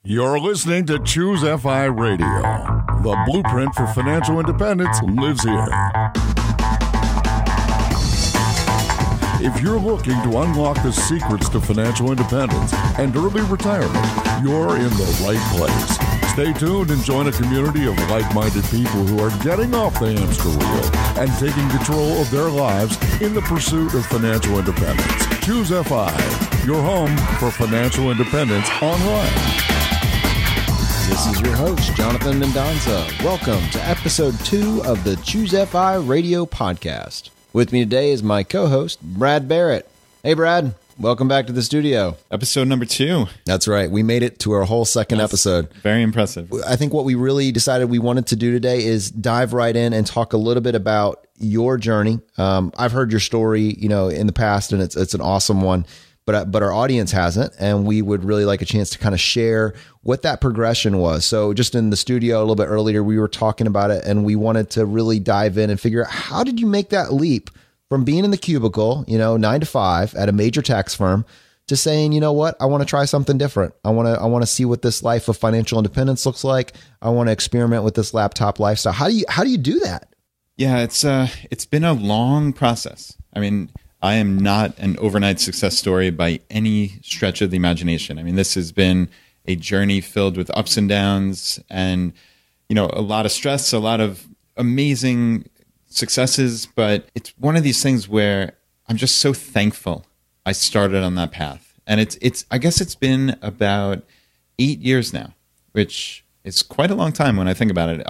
You're listening to Choose FI Radio. The blueprint for financial independence lives here. If you're looking to unlock the secrets to financial independence and early retirement, you're in the right place. Stay tuned and join a community of like-minded people who are getting off the hamster wheel and taking control of their lives in the pursuit of financial independence. Choose FI, your home for financial independence online. This is your host, Jonathan Mendonza. Welcome to episode 2 of the Choose FI Radio podcast. With me today is my co-host, Brad Barrett. Hey, Brad. Welcome back to the studio. Episode number 2. That's right. We made it to our whole second episode. Very impressive. I think what we really decided we wanted to do today is dive right in and talk a little bit about your journey. I've heard your story, in the past, and it's an awesome one. But our audience hasn't, and we would really like a chance to kind of share what that progression was. So just in the studio a little bit earlier, we were talking about it, and we wanted to really dive in and figure out, how did you make that leap from being in the cubicle, 9 to 5 at a major tax firm, to saying, you know what, I want to try something different. I want to see what this life of financial independence looks like. I want to experiment with this laptop lifestyle. How do you do that? Yeah, it's been a long process. I mean, I am not an overnight success story by any stretch of the imagination. I mean, this has been a journey filled with ups and downs and, a lot of stress, a lot of amazing successes. But it's one of these things where I'm just so thankful I started on that path. And I guess it's been about 8 years now, which is quite a long time when I think about it.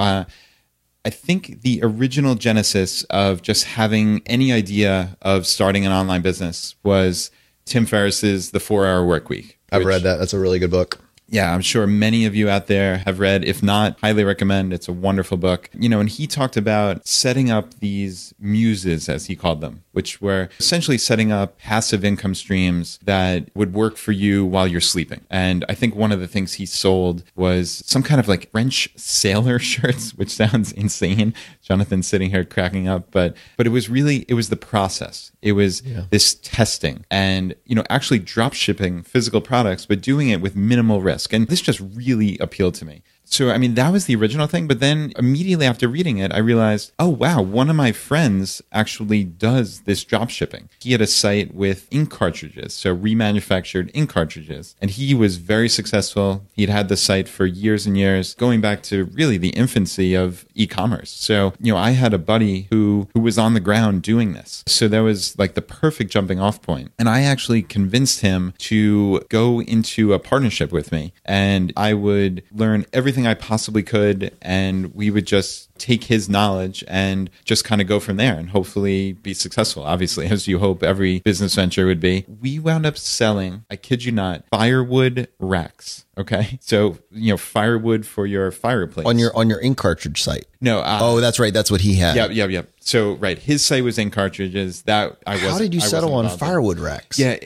I think the original genesis of just having any idea of starting an online business was Tim Ferriss's The 4-Hour Workweek. I've read that. That's a really good book. Yeah, I'm sure many of you out there have read. If not, highly recommend. It's a wonderful book. And he talked about setting up these muses, as he called them, which were essentially setting up passive income streams that would work for you while you're sleeping. And I think one of the things he sold was some kind of like French sailor shirts, which sounds insane. Jonathan's sitting here cracking up, but it was the process. It was this testing and, actually drop shipping physical products, but doing it with minimal risk. And this just really appealed to me. So, I mean, that was the original thing. But then immediately after reading it, I realized, oh, wow, one of my friends actually does this drop shipping. He had a site with ink cartridges, so remanufactured ink cartridges. And he was very successful. He'd had the site for years and years, going back to really the infancy of e-commerce. So, I had a buddy who was on the ground doing this. So that was like the perfect jumping off point. And I actually convinced him to go into a partnership with me. And I would learn everything I possibly could, and we would just take his knowledge and just kind of go from there and hopefully be successful, obviously, as you hope every business venture would be. We wound up selling, I kid you not, firewood racks. Okay. So, firewood for your fireplace. On your ink cartridge site. No. Oh, that's right. That's what he had. Yep. So, right. His site was ink cartridges. How did you settle on firewood racks? Yeah.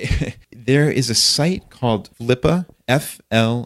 There is a site called Flippa, FLIPPA.com.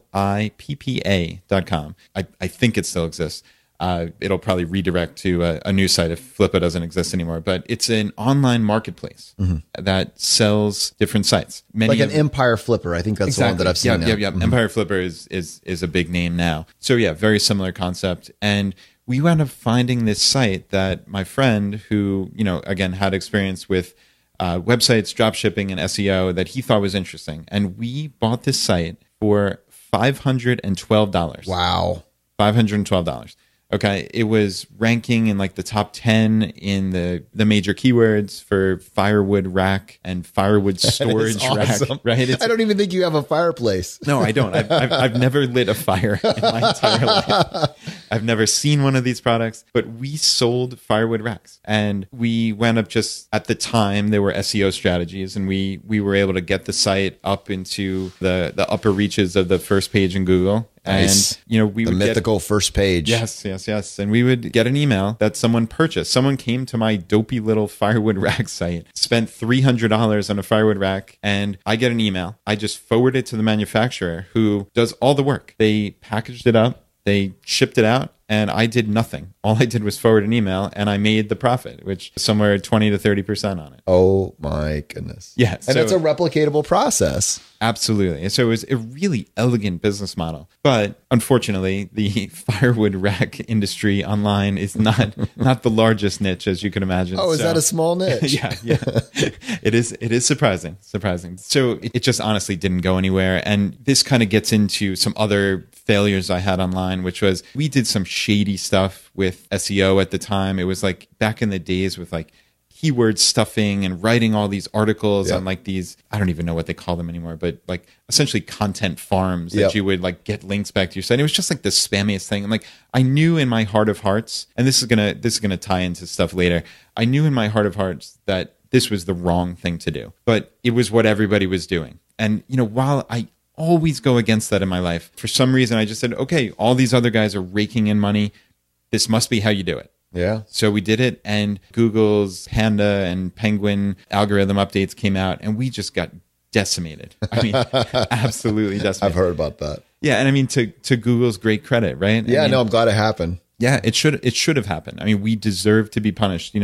I think it still exists. It'll probably redirect to a new site if Flippa doesn't exist anymore. But it's an online marketplace that sells different sites. Like an Empire Flipper. I think that's the one that I've seen now. Yep. Empire Flipper is a big name now. So yeah, very similar concept. And we wound up finding this site that my friend who, again, had experience with websites, drop shipping, and SEO that he thought was interesting. And we bought this site for $512. Wow. $512. Okay. It was ranking in like the top 10 in the major keywords for firewood rack and firewood storage awesome. Rack. Right. I don't even think you have a fireplace. No, I don't. I've never lit a fire in my entire life. I've never seen one of these products, but we sold firewood racks, and we wound up just at the time there were SEO strategies, and we were able to get the site up into the upper reaches of the first page in Google. Nice. And, we would mythical first page. Yes. And we would get an email that someone purchased. Someone came to my dopey little firewood rack site, spent $300 on a firewood rack, and I get an email. I just forward it to the manufacturer who does all the work. They packaged it up. They shipped it out, and I did nothing. All I did was forward an email, and I made the profit, which is somewhere 20 to 30% on it. Oh my goodness. Yeah. And it's a replicatable process. Absolutely. And so it was a really elegant business model. But unfortunately, the firewood rack industry online is not the largest niche, as you can imagine. Oh, is that a small niche? Yeah. It is surprising. So it just honestly didn't go anywhere. And this kind of gets into some other failures I had online, which was we did some shady stuff with SEO at the time. It was like back in the days with like keyword stuffing and writing all these articles on like these, I don't even know what they call them anymore, but like essentially content farms that you would like get links back to your site. It was just like the spammiest thing. And like I knew in my heart of hearts, and this is gonna tie into stuff later. I knew in my heart of hearts that this was the wrong thing to do, but it was what everybody was doing. And while I always go against that in my life, for some reason I just said, okay, all these other guys are raking in money. This must be how you do it. Yeah. So we did it, and Google's Panda and Penguin algorithm updates came out, and we just got decimated. I mean, absolutely decimated. I've heard about that. Yeah, and I mean, to Google's great credit, right? Yeah, I mean, no, I'm glad it happened. Yeah, it should have happened. I mean, we deserve to be punished.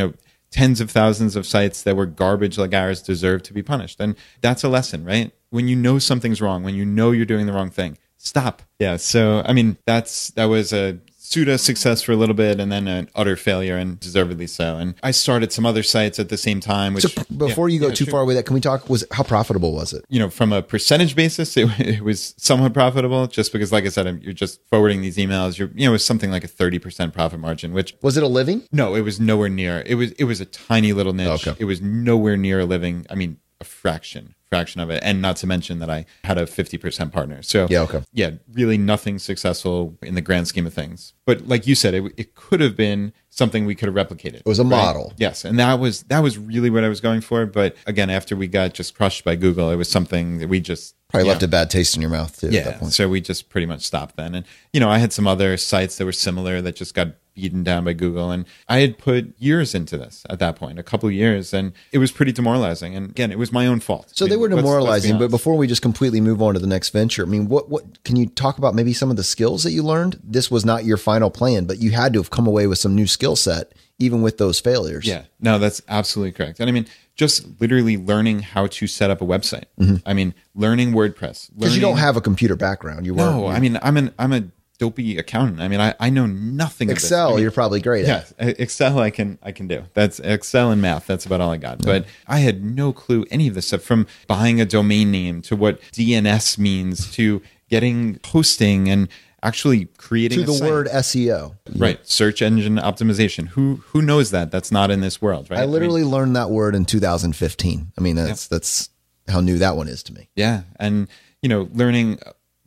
Tens of thousands of sites that were garbage like ours deserve to be punished, and that's a lesson, right? When you know something's wrong, when you know you're doing the wrong thing, stop. Yeah. So I mean, that was a pseudo success for a little bit, and then an utter failure, and deservedly so. And I started some other sites at the same time. Which, so before you go too far away, can we talk? How profitable was it? From a percentage basis, it was somewhat profitable, just because, like I said, you're just forwarding these emails. It was something like a 30% profit margin. Which was it a living? No, it was nowhere near. It was a tiny little niche. Okay. It was nowhere near a living. I mean, a fraction of it, and not to mention that I had a 50% partner. So really nothing successful in the grand scheme of things. But like you said, it could have been something we could have replicated. It was a model. Yes, and that was really what I was going for. But again, after we got just crushed by Google, it was something that we just probably left a bad taste in your mouth too. At that point. So we just pretty much stopped then. And I had some other sites that were similar that just got beaten down by Google, and I had put years into this at that point, a couple of years, and it was pretty demoralizing. And again, it was my own fault. So they were demoralizing. But before we just completely move on to the next venture, I mean, what can you talk about? Maybe some of the skills that you learned. This was not your final plan, but you had to have come away with some new skill set, even with those failures. Yeah, no, that's absolutely correct. And I mean, just literally learning how to set up a website. Mm-hmm. I mean, learning WordPress. Because you don't have a computer background. I mean, I'm a dopey accountant. I mean, I know nothing of Excel. This. I mean, you're probably great at. Yeah, Excel I can do. That's Excel and math. That's about all I got. But I had no clue any of this stuff, from buying a domain name to what DNS means to getting hosting and actually creating to the site. Word SEO. Right. Search engine optimization. Who knows that? That's not in this world, right? I literally learned that word in 2015. I mean, that's how new that one is to me. Yeah. And learning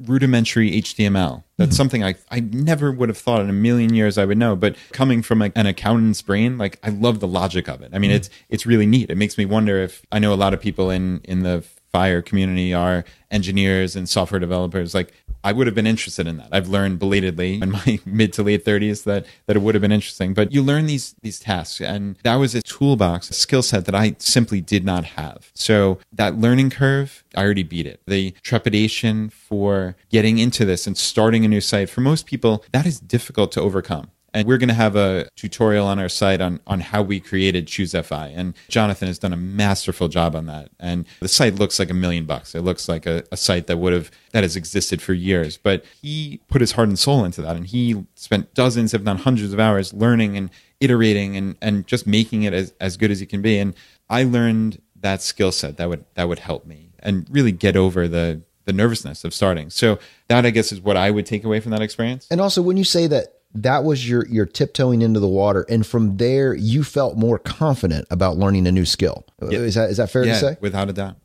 rudimentary HTML. That's something I never would have thought in a million years I would know. But coming from an accountant's brain, like, I love the logic of it. I mean, it's really neat. It makes me wonder if, I know a lot of people in the fire community are engineers and software developers. Like, I would have been interested in that. I've learned belatedly in my mid to late 30s that it would have been interesting. But you learn these tasks, and that was a toolbox, a skill set that I simply did not have. So that learning curve, I already beat it. The trepidation for getting into this and starting a new site, for most people, that is difficult to overcome. And we're going to have a tutorial on our site on how we created ChooseFI. And Jonathan has done a masterful job on that. And the site looks like $1 million. It looks like a site that has existed for years. But he put his heart and soul into that. And he spent dozens, if not hundreds of hours learning and iterating and just making it as good as he can be. And I learned that skill set that would help me and really get over the nervousness of starting. So that, I guess, is what I would take away from that experience. And also, when you say that was your tiptoeing into the water, and from there you felt more confident about learning a new skill. Yeah. Is that fair to say? Without a doubt.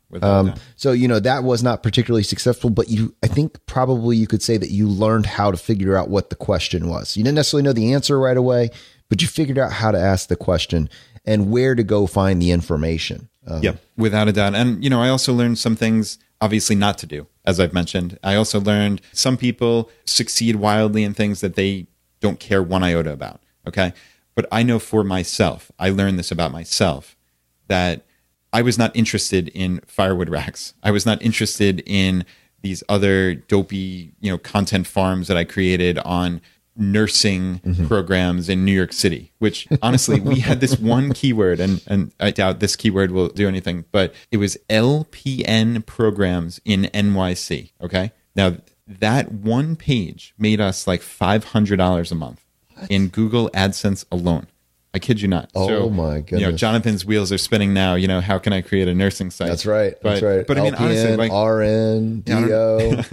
So that was not particularly successful, but I think probably you could say that you learned how to figure out what the question was. You didn't necessarily know the answer right away, but you figured out how to ask the question and where to go find the information. Without a doubt. And I also learned some things obviously not to do, as I've mentioned. I also learned some people succeed wildly in things that they don't care one iota about. Okay. But I know for myself, I learned this about myself, that I was not interested in firewood racks. I was not interested in these other dopey, content farms that I created on nursing programs in New York City, which honestly, we had this one keyword, and I doubt this keyword will do anything, but it was LPN programs in NYC. Okay. Now, that one page made us like $500 a month in Google AdSense alone. I kid you not. Oh my goodness. Jonathan's wheels are spinning now. How can I create a nursing site? That's right. But LPN, I mean, honestly, like RN, DO.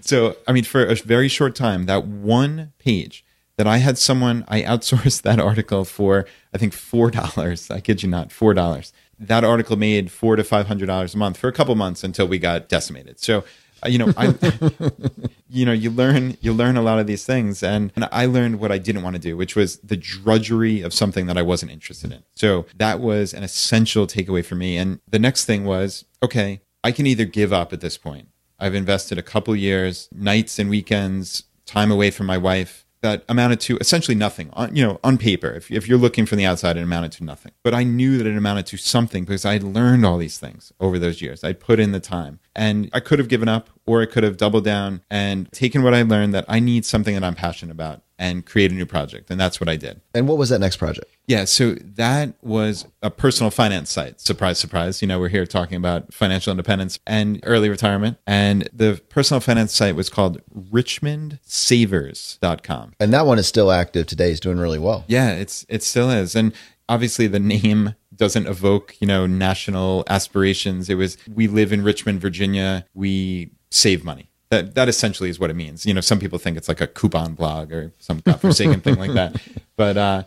So, I mean, for a very short time, that one page that I outsourced that article for, I think $4. I kid you not, $4. That article made $400 to $500 a month for a couple months until we got decimated. So, you learn a lot of these things, and I learned what I didn't want to do, which was the drudgery of something that I wasn't interested in. So that was an essential takeaway for me. And the next thing was, okay, I can either give up at this point. I've invested a couple years, nights and weekends, time away from my wife, that amounted to essentially nothing on paper. If you're looking from the outside, it amounted to nothing. But I knew that it amounted to something because I had learned all these things over those years. I put in the time, and I could have given up, or I could have doubled down and taken what I learned, that I need something that I'm passionate about, and create a new project. And that's what I did. And what was that next project? Yeah, so that was a personal finance site. Surprise, surprise. We're here talking about financial independence and early retirement. And the personal finance site was called richmondsavers.com. And that one is still active today. It's doing really well. Yeah, it still is. And obviously the name doesn't evoke, national aspirations. We live in Richmond, Virginia. We save money. That essentially is what it means. Some people think it's like a coupon blog or some godforsaken thing like that. But, I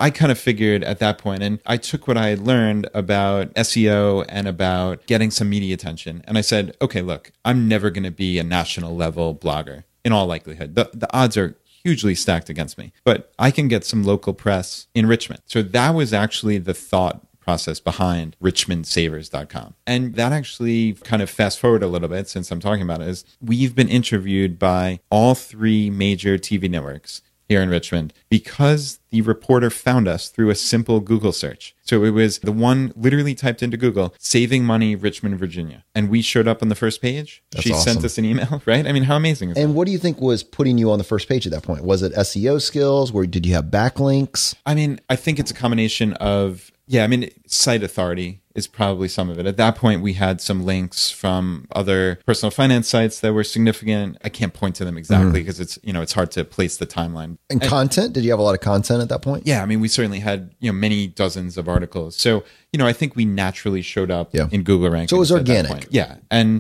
kind of figured at that point, and I took what I had learned about SEO and about getting some media attention. And I said, okay, look, I'm never going to be a national level blogger in all likelihood. The odds are hugely stacked against me, but I can get some local press in Richmond. So that was actually the thought process behind richmondsavers.com. And that actually kind of fast forward a little bit, since I'm talking about it, is we've been interviewed by all 3 major TV networks here in Richmond because the reporter found us through a simple Google search. So it was the one literally typed into Google, saving money, Richmond, Virginia. And we showed up on the first page. That's She awesome. sent us an email, right? I mean, how amazing is that? And what do you think was putting you on the first page at that point? Was it SEO skills? Did you have backlinks? I mean, I think it's a combination of, site authority is probably some of it. At that point, we had some links from other personal finance sites that were significant. I can't point to them exactly because it's hard to place the timeline. And content? Did you have a lot of content at that point? Yeah, I mean, we certainly had, many dozens of articles. So, I think we naturally showed up in Google rankings. So it was at that organic. point. Yeah.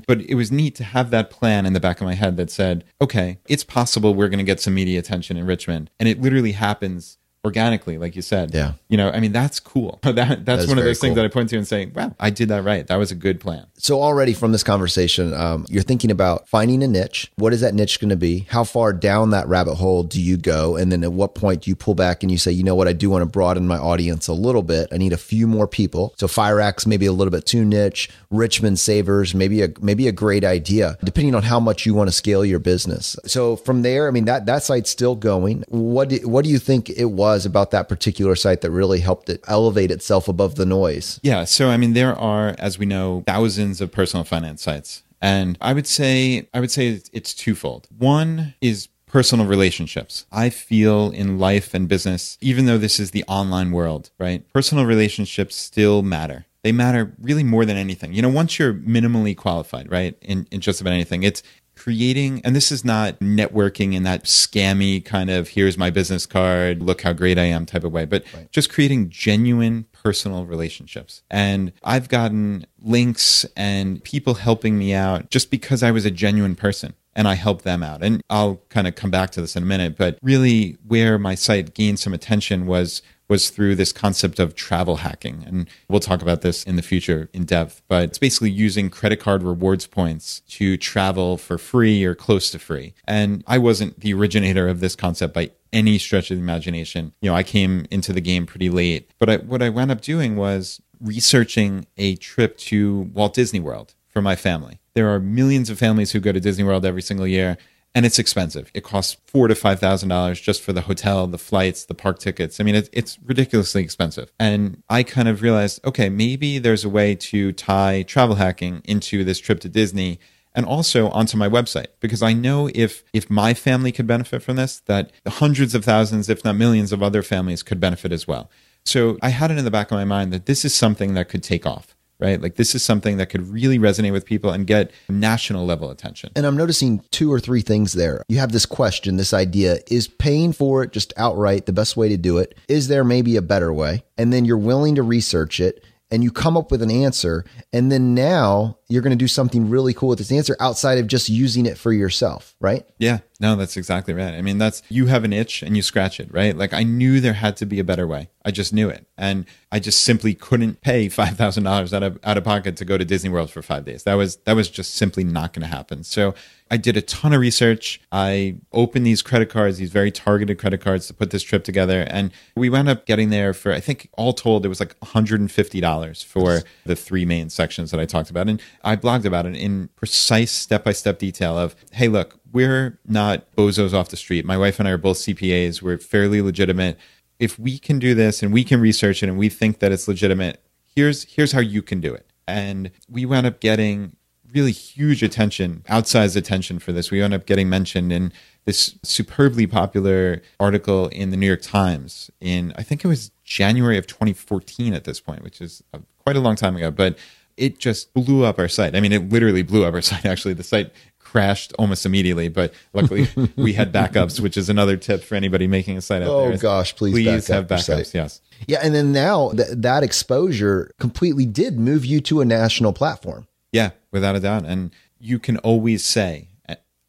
But it was neat to have that plan in the back of my head that said, okay, it's possible we're going to get some media attention in Richmond. And it literally happens organically, like you said. Yeah. I mean, that's cool. That's one of those things that I point to and say, wow, I did that right. That was a good plan. So already from this conversation, you're thinking about finding a niche. What is that niche going to be? How far down that rabbit hole do you go? And then at what point do you pull back and you say, you know what, I do want to broaden my audience a little bit. I need a few more people. So Fire Axe, maybe a little bit too niche. Richmond Savers, maybe a great idea, depending on how much you want to scale your business. So from there, I mean, that site's still going. What do you think it was about that particular site that really helped it elevate itself above the noise? Yeah. So, I mean, there are, as we know, thousands of personal finance sites. And I would say it's twofold. One is personal relationships. I feel in life and business, even though this is the online world, right? Personal relationships still matter. They matter really more than anything. Once you're minimally qualified, right? In just about anything, it's creating, and this is not networking in that scammy kind of, here's my business card, look how great I am type of way, but just creating genuine personal relationships. And I've gotten links and people helping me out just because I was a genuine person and I helped them out. And I'll kind of come back to this in a minute, but really where my site gained some attention was through this concept of travel hacking. And we'll talk about this in the future in depth, but it's basically using credit card rewards points to travel for free or close to free. And I wasn't the originator of this concept by any stretch of the imagination. I came into the game pretty late, but what I wound up doing was researching a trip to Walt Disney World for my family. There are millions of families who go to Disney World every single year. And it's expensive. It costs $4,000 to $5,000 just for the hotel, the flights, the park tickets. I mean, it's ridiculously expensive. And I kind of realized, okay, maybe there's a way to tie travel hacking into this trip to Disney and also onto my website, because I know if my family could benefit from this, that hundreds of thousands, if not millions of other families could benefit as well. So I had it in the back of my mind that this is something that could take off, right? Like this is something that could really resonate with people and get national level attention. And I'm noticing 2 or 3 things there. You have this question, this idea, is paying for it just outright the best way to do it? Is there maybe a better way? And then you're willing to research it and you come up with an answer. And then now you're going to do something really cool with this answer outside of just using it for yourself, right? Yeah, no, that's exactly right. I mean, you have an itch and you scratch it, right? Like I knew there had to be a better way. I just knew it. And I just simply couldn't pay $5,000 out of pocket to go to Disney World for 5 days. That was just simply not going to happen. So I did a ton of research. I opened these credit cards, these very targeted credit cards to put this trip together. And we wound up getting there for, I think all told, it was like $150 for the 3 main sections that I talked about. And I blogged about it in precise step-by-step detail of, hey, look, we're not bozos off the street. My wife and I are both CPAs. We're fairly legitimate. If we can do this and we can research it and we think that it's legitimate, here's how you can do it. And we wound up getting really huge attention, outsized attention for this. We wound up getting mentioned in this superbly popular article in the New York Times in, I think it was January of 2014 at this point, which is quite a long time ago, but it just blew up our site. I mean, it literally blew up our site. Actually, the site crashed almost immediately, but luckily we had backups, which is another tip for anybody making a site out there. Oh gosh, please have backups. Yes. Yeah. And then now that exposure completely did move you to a national platform. Yeah, without a doubt. And you can always say,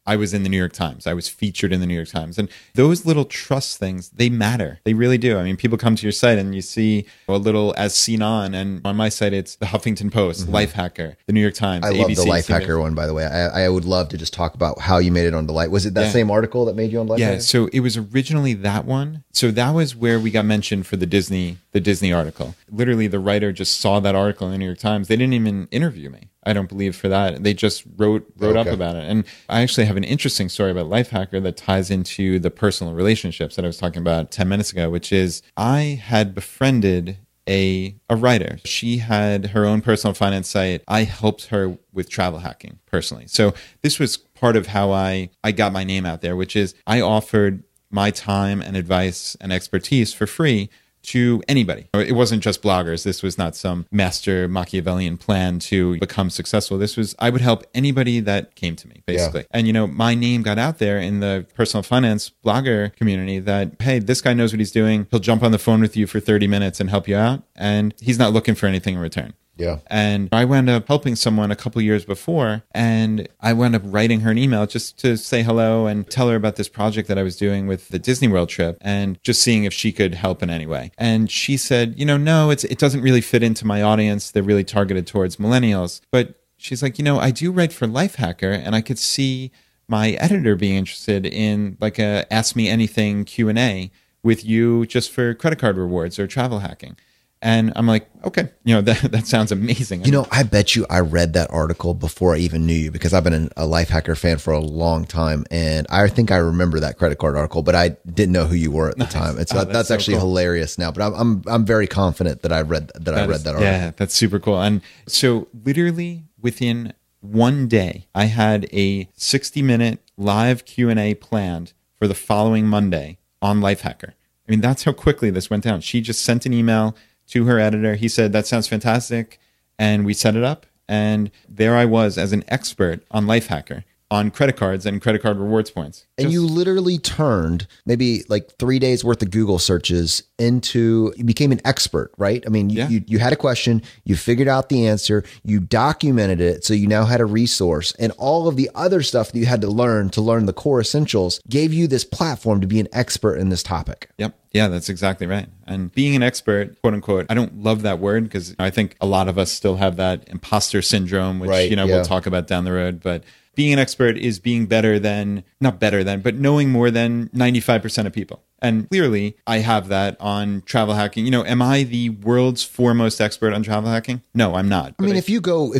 I was in the New York Times. I was featured in the New York Times. And those little trust things, they matter. They really do. I mean, people come to your site and you see a little as seen on. And on my site, it's the Huffington Post, Lifehacker, the New York Times, I ABC, love the Lifehacker CBS. one, by the way. I would love to just talk about how you made it onto Life. Was it that same article that made you on Lifehacker? Yeah, so it was originally that one. So that was where we got mentioned for the Disney article. Literally, the writer just saw that article in the New York Times. They didn't even interview me, I don't believe, for that. They just wrote up about it. And I actually have an interesting story about Lifehacker that ties into the personal relationships that I was talking about 10 minutes ago, which is I had befriended a writer. She had her own personal finance site. I helped her with travel hacking personally. So this was part of how I got my name out there, which is I offered my time and advice and expertise for free to anybody. It wasn't just bloggers. This was not some master Machiavellian plan to become successful. This was, I would help anybody that came to me, basically. Yeah. And, my name got out there in the personal finance blogger community that, hey, this guy knows what he's doing. He'll jump on the phone with you for 30 minutes and help you out. And he's not looking for anything in return. Yeah. And I wound up helping someone a couple years before, and I wound up writing her an email just to say hello and tell her about this project that I was doing with the Disney World trip and just seeing if she could help in any way. And she said, no, it doesn't really fit into my audience. They're really targeted towards millennials. But she's like, I do write for Lifehacker, and I could see my editor being interested in like a Ask Me Anything Q&A with you just for credit card rewards or travel hacking. And I'm like, okay, that sounds amazing. I bet you I read that article before I even knew you, because I've been a Lifehacker fan for a long time. And I think I remember that credit card article, but I didn't know who you were at the time. That's so actually cool. Hilarious now, but I'm very confident that I read that article. Yeah, that's super cool. And so literally within one day, I had a 60-minute live Q&A planned for the following Monday on Lifehacker. I mean, that's how quickly this went down. She just sent an email to her editor. He said, that sounds fantastic. And we set it up. And there I was as an expert on Lifehacker, on credit cards and credit card rewards points. And you literally turned maybe like 3 days worth of Google searches into, you became an expert, right? I mean, you had a question, you figured out the answer, you documented it. So you now had a resource, and all of the other stuff that you had to learn the core essentials gave you this platform to be an expert in this topic. Yep. Yeah, that's exactly right. And being an expert, quote unquote, I don't love that word because I think a lot of us still have that imposter syndrome, which, we'll talk about down the road. But being an expert is being but knowing more than 95% of people. And clearly I have that on travel hacking. Am I the world's foremost expert on travel hacking? No, I'm not. I mean, if you go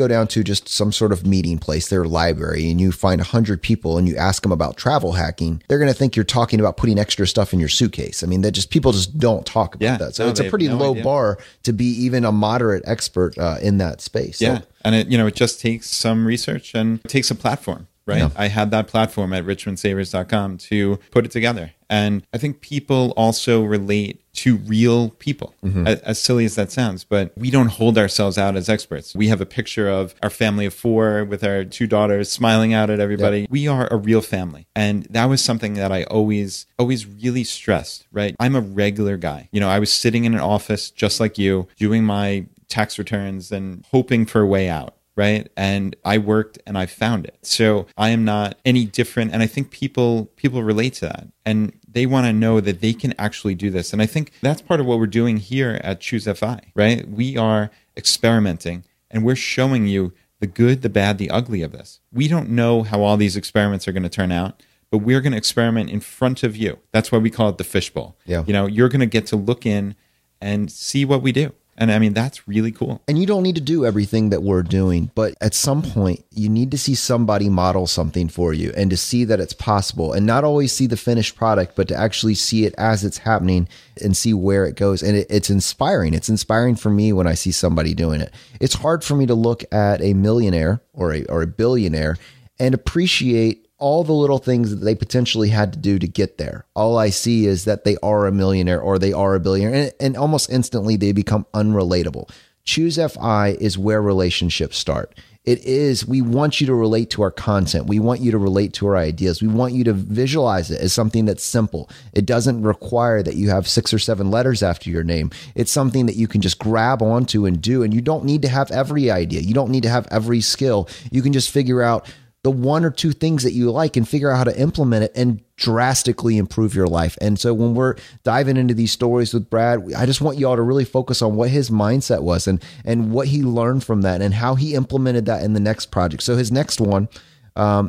down to just some sort of meeting place, their library, and you find 100 people and you ask them about travel hacking, they're going to think you're talking about putting extra stuff in your suitcase. I mean, people just don't talk about that. So it's a pretty low bar to be even a moderate expert in that space. Yeah. So, and it just takes some research and it takes a platform. Right. Yeah. I had that platform at richmondsavers.com to put it together. And I think people also relate to real people, as silly as that sounds, but we don't hold ourselves out as experts. We have a picture of our family of 4 with our 2 daughters smiling out at everybody. Yep. We are a real family. And that was something that I always really stressed, right? I'm a regular guy. I was sitting in an office just like you, doing my tax returns and hoping for a way out. Right. And I worked and I found it. So I am not any different. And I think people relate to that and they want to know that they can actually do this. And I think that's part of what we're doing here at Choose FI, right? We are experimenting and we're showing you the good, the bad, the ugly of this. We don't know how all these experiments are going to turn out, but we're going to experiment in front of you. That's why we call it the fishbowl. Yeah. You're going to get to look in and see what we do. And I mean, that's really cool. And you don't need to do everything that we're doing, but at some point you need to see somebody model something for you and to see that it's possible and not always see the finished product, but to actually see it as it's happening and see where it goes. And it's inspiring. It's inspiring for me when I see somebody doing it. It's hard for me to look at a millionaire or a billionaire and appreciate all the little things that they potentially had to do to get there. All I see is that they are a millionaire or they are a billionaire, and almost instantly they become unrelatable. Choose FI is where relationships start. We want you to relate to our content. We want you to relate to our ideas. We want you to visualize it as something that's simple. It doesn't require that you have 6 or 7 letters after your name. It's something that you can just grab onto and do, and you don't need to have every idea. You don't need to have every skill. You can just figure out the 1 or 2 things that you like and figure out how to implement it and drastically improve your life. And so when we're diving into these stories with Brad, I just want you all to really focus on what his mindset was and what he learned from that and how he implemented that in the next project. So his next one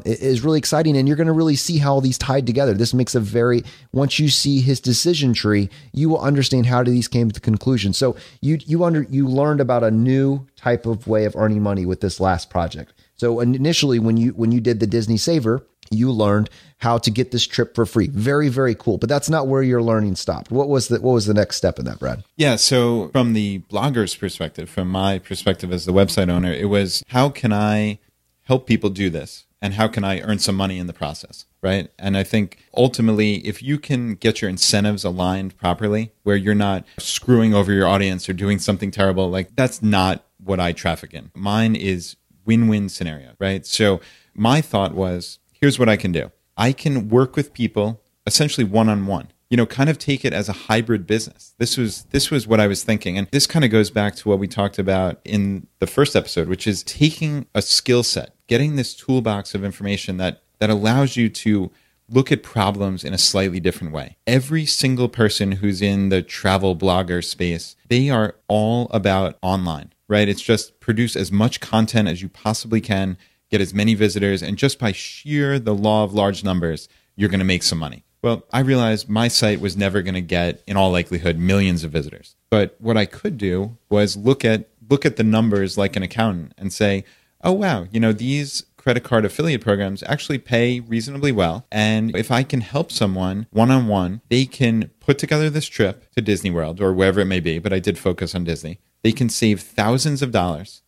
is really exciting, and you're going to really see how these tied together. This makes once you see his decision tree, you will understand how these came to the conclusion. So you learned about a new type of way of earning money with this last project. So initially, when you did the Disney Saver, you learned how to get this trip for free. Very, very cool. But that's not where your learning stopped. What was the next step in that, Brad? Yeah. So from the blogger's perspective, from my perspective as the website owner, it was how can I help people do this? And how can I earn some money in the process, right? And I think ultimately, if you can get your incentives aligned properly, where you're not screwing over your audience or doing something terrible, like that's not what I traffic in. Mine is win-win scenario, right? So my thought was, here's what I can do. I can work with people essentially one-on-one, kind of take it as a hybrid business. This was what I was thinking. And this kind of goes back to what we talked about in the first episode, which is taking a skill set, getting this toolbox of information that allows you to look at problems in a slightly different way. Every single person who's in the travel blogger space, they are all about online, right? It's just produce as much content as you possibly can, get as many visitors, and just by the law of large numbers, you're going to make some money. Well, I realized my site was never going to get, in all likelihood, millions of visitors. But what I could do was look at the numbers like an accountant and say, oh, wow, these credit card affiliate programs actually pay reasonably well. And if I can help someone one-on-one, they can put together this trip to Disney World or wherever it may be, but I did focus on Disney. They can save thousands of dollars.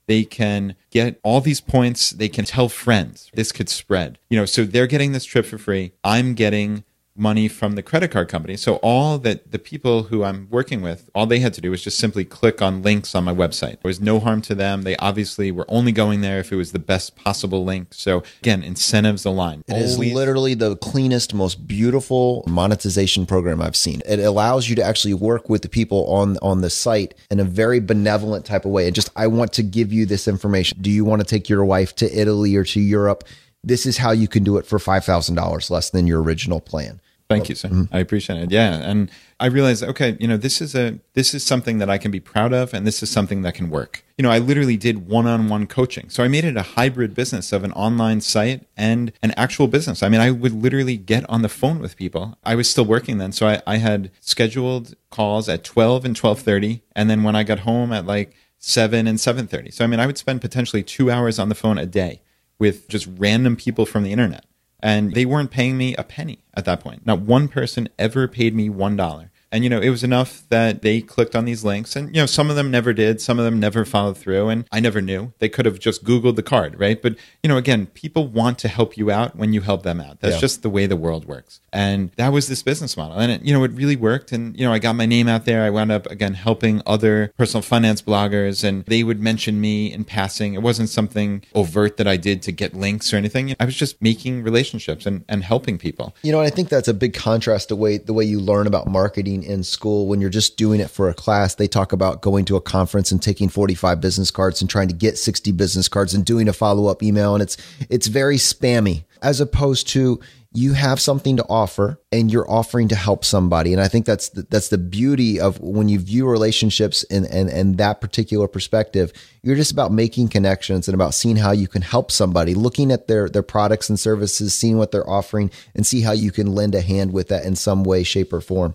They can get all these points. They can tell friends. This could spread. So they're getting this trip for free. I'm getting money from the credit card company. So all that the people who I'm working with, all they had to do was just simply click on links on my website. There was no harm to them. They obviously were only going there if it was the best possible link. So again, incentives align. It is literally the cleanest, most beautiful monetization program I've seen. It allows you to actually work with the people on the site in a very benevolent type of way. And just, I want to give you this information. Do you want to take your wife to Italy or to Europe? This is how you can do it for $5,000 less than your original plan. Thank you, sir. Mm-hmm. I appreciate it. Yeah. And I realized, okay, this is something that I can be proud of, and this is something that can work. I literally did one-on-one coaching. So I made it a hybrid business of an online site and an actual business. I mean, I would literally get on the phone with people. I was still working then. So I had scheduled calls at 12 and 12:30. And then when I got home at like 7 and 7:30. So, I mean, I would spend potentially 2 hours on the phone a day with just random people from the internet. And they weren't paying me a penny at that point. Not one person ever paid me $1. And, it was enough that they clicked on these links and, some of them never did. Some of them never followed through. And I never knew. They could have just Googled the card, right? But, again, people want to help you out when you help them out. That's just the way the world works. And that was this business model. And, it really worked. And, I got my name out there. I wound up, again, helping other personal finance bloggers. And they would mention me in passing. It wasn't something overt that I did to get links or anything. I was just making relationships and helping people. And I think that's a big contrast to the way you learn about marketing in school. When you're just doing it for a class, they talk about going to a conference and taking 45 business cards and trying to get 60 business cards and doing a follow-up email. And it's very spammy, as opposed to you have something to offer and you're offering to help somebody. And I think that's the beauty of when you view relationships and that particular perspective. You're just about making connections and about seeing how you can help somebody, looking at their products and services, seeing what they're offering, and see how you can lend a hand with that in some way, shape, or form.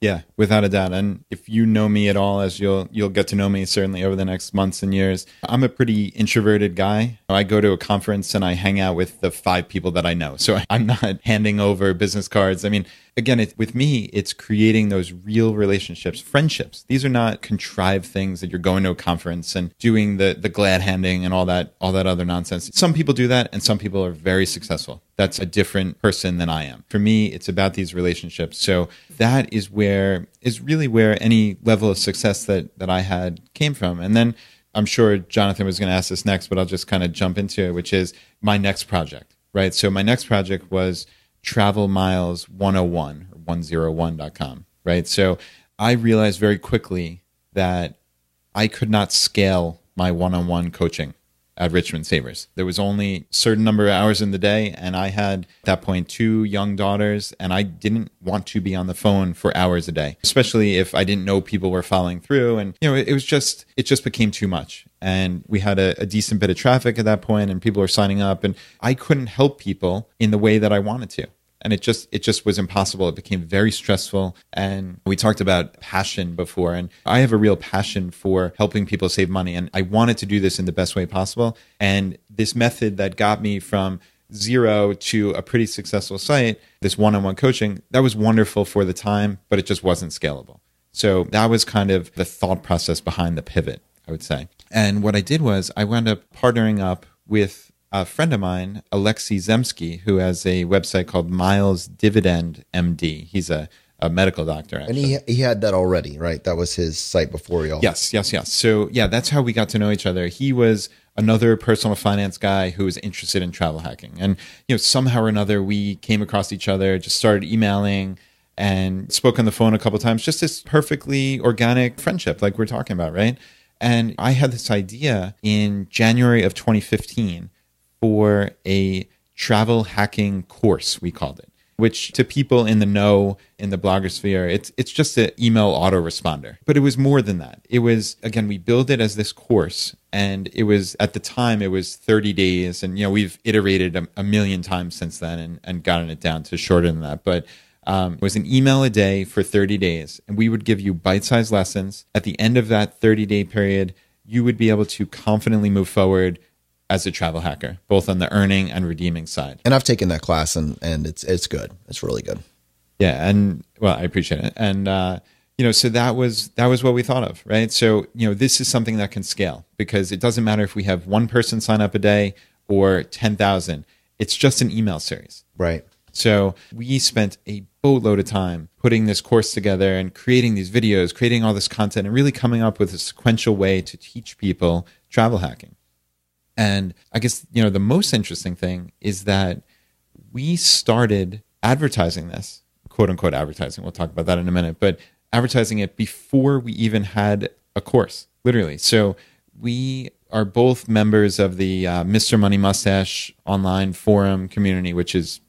Yeah, without a doubt. And if you know me at all, as you'll get to know me certainly over the next months and years, I'm a pretty introverted guy. I go to a conference and I hang out with the 5 people that I know. So I'm not handing over business cards. I mean, again, with me, it's creating those real relationships, friendships. These are not contrived things that you're going to a conference and doing the glad handing and all that other nonsense. Some people do that and some people are very successful. That's a different person than I am. For me, it's about these relationships. So that is really where any level of success that I had came from. And then I'm sure Jonathan was going to ask this next, but I'll just kind of jump into it, which is my next project, right? So my next project was Travel Miles 101 or 101.com, right? So I realized very quickly that I could not scale my one-on-one coaching at Richmond Savers. There was only a certain number of hours in the day, and I had at that point 2 young daughters, and I didn't want to be on the phone for hours a day, especially if I didn't know people were following through. And it just became too much. And we had a decent bit of traffic at that point, and people were signing up, and I couldn't help people in the way that I wanted to. And it just was impossible. It became very stressful. And we talked about passion before. And I have a real passion for helping people save money. And I wanted to do this in the best way possible. And this method that got me from 0 to a pretty successful site, this one-on-one coaching, that was wonderful for the time, but it just wasn't scalable. So that was kind of the thought process behind the pivot, I would say. And what I did was I wound up partnering up with a friend of mine, Alexei Zemsky, who has a website called Miles Dividend MD. He's a medical doctor, actually. And he had that already, right? That was his site before y'all. Yes. So yeah, that's how we got to know each other. He was another personal finance guy who was interested in travel hacking. And somehow or another, we came across each other, just started emailing and spoke on the phone a couple of times, just this perfectly organic friendship like we're talking about, right? And I had this idea in January of 2015 for a travel hacking course, we called it, which to people in the know, in the blogger sphere, it's just an email autoresponder. But it was more than that. It was, again, we built it as this course, and it was, at the time, it was 30 days. And, we've iterated a million times since then and gotten it down to shorter than that. But it was an email a day for 30 days. And we would give you bite-sized lessons. At the end of that 30-day period, you would be able to confidently move forward as a travel hacker, both on the earning and redeeming side. And I've taken that class and it's good. It's really good. Yeah. And well, I appreciate it. And, so that was what we thought of, right? So, this is something that can scale because it doesn't matter if we have one person sign up a day or 10,000, it's just an email series. Right. So we spent a boatload of time putting this course together and creating these videos, creating all this content and really coming up with a sequential way to teach people travel hacking. And I guess, the most interesting thing is that we started advertising this, quote unquote advertising. We'll talk about that in a minute, but advertising it before we even had a course, literally. So we are both members of the Mr. Money Mustache online forum community, which is,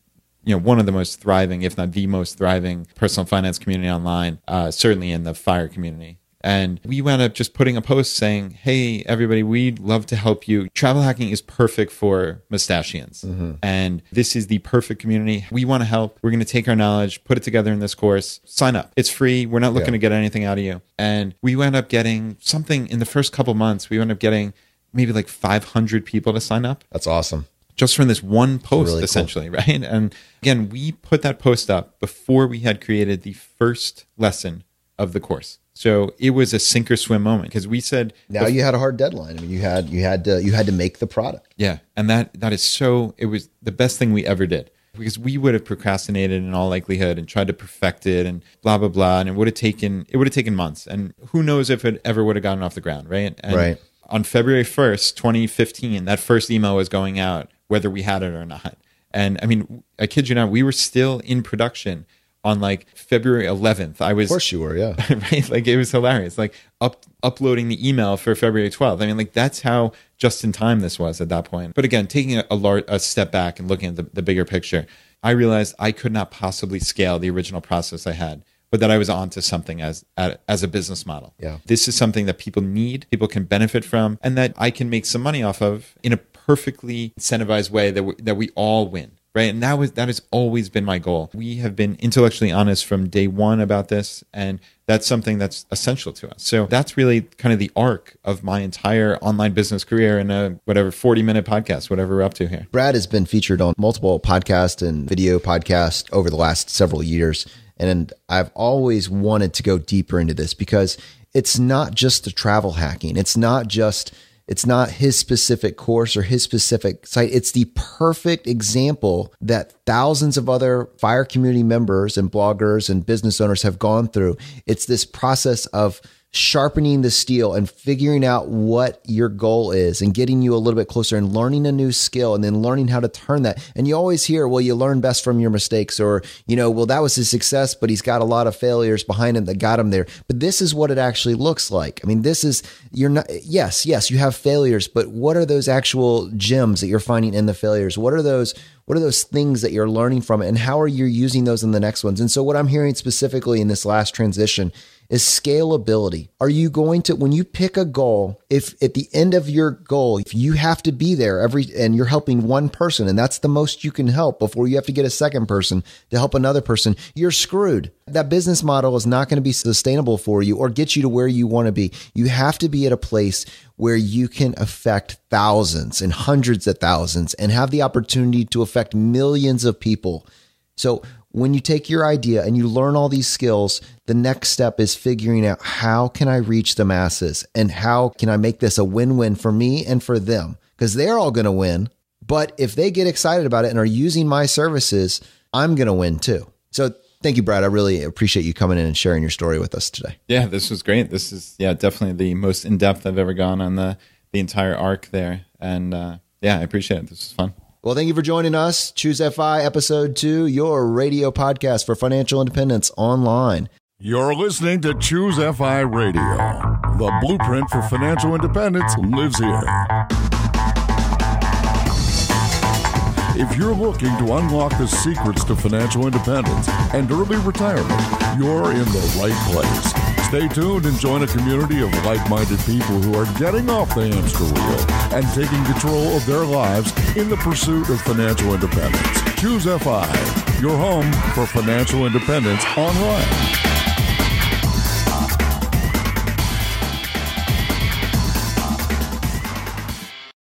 one of the most thriving, if not the most thriving personal finance community online, certainly in the FIRE community. And we wound up just putting a post saying, hey, everybody, we'd love to help you. Travel hacking is perfect for mustachians. And this is the perfect community. We want to help. We're going to take our knowledge, put it together in this course. Sign up. It's free. We're not looking to get anything out of you. And we wound up getting something in the first couple months. We wound up getting maybe like 500 people to sign up. That's awesome. Just from this one post, really essentially, right? And again, we put that post up before we had created the first lesson of the course. So it was a sink or swim moment because we said now you had a hard deadline. I mean, you had to make the product. Yeah, and that is so. It was the best thing we ever did because we would have procrastinated in all likelihood and tried to perfect it and blah blah blah, and it would have taken months. And who knows if it ever would have gotten off the ground, right? And right. On February 1st, 2015, that first email was going out, whether we had it or not. And I mean, I kid you not, we were still in production on like February 11th. Of course you were, yeah. Right? Like it was hilarious. Like uploading the email for February 12th. I mean, like that's how just in time this was at that point. But again, taking a step back and looking at the bigger picture, I realized I could not possibly scale the original process I had, but that I was onto something as a business model. Yeah. This is something that people need, people can benefit from, and that I can make some money off of in a perfectly incentivized way that we all win. Right. And that has always been my goal. We have been intellectually honest from day one about this. And that's something that's essential to us. So that's really kind of the arc of my entire online business career in a 40-minute podcast, whatever we're up to here. Brad has been featured on multiple podcasts and video podcasts over the last several years. And I've always wanted to go deeper into this because it's not just the travel hacking. It's not his specific course or his specific site. It's the perfect example that thousands of other fire community members and bloggers and business owners have gone through. It's this process of sharpening the steel and figuring out what your goal is and getting you a little bit closer and learning a new skill and then learning how to turn that. And you always hear, well, you learn best from your mistakes, or, well, that was his success, but he's got a lot of failures behind him that got him there. But this is what it actually looks like. I mean, yes, you have failures, but what are those actual gems that you're finding in the failures? What are those things that you're learning from it, and how are you using those in the next ones? And so what I'm hearing specifically in this last transition is scalability. Are you going to, when you pick a goal, if at the end of your goal, if you have to be there and you're helping one person, and that's the most you can help before you have to get a second person to help another person, you're screwed. That business model is not going to be sustainable for you or get you to where you want to be. You have to be at a place where you can affect thousands and hundreds of thousands and have the opportunity to affect millions of people. So when you take your idea and you learn all these skills, the next step is figuring out how can I reach the masses and how can I make this a win-win for me and for them? Because they're all going to win. But if they get excited about it and are using my services, I'm going to win too. So thank you, Brad. I really appreciate you coming in and sharing your story with us today. Yeah, this was great. This is definitely the most in-depth I've ever gone on the entire arc there. And I appreciate it. This was fun. Well, thank you for joining us. Choose FI Episode 2, your radio podcast for financial independence online. You're listening to Choose FI Radio. The blueprint for financial independence lives here. If you're looking to unlock the secrets to financial independence and early retirement, you're in the right place. Stay tuned and join a community of like-minded people who are getting off the hamster wheel and taking control of their lives in the pursuit of financial independence. Choose FI, your home for financial independence online.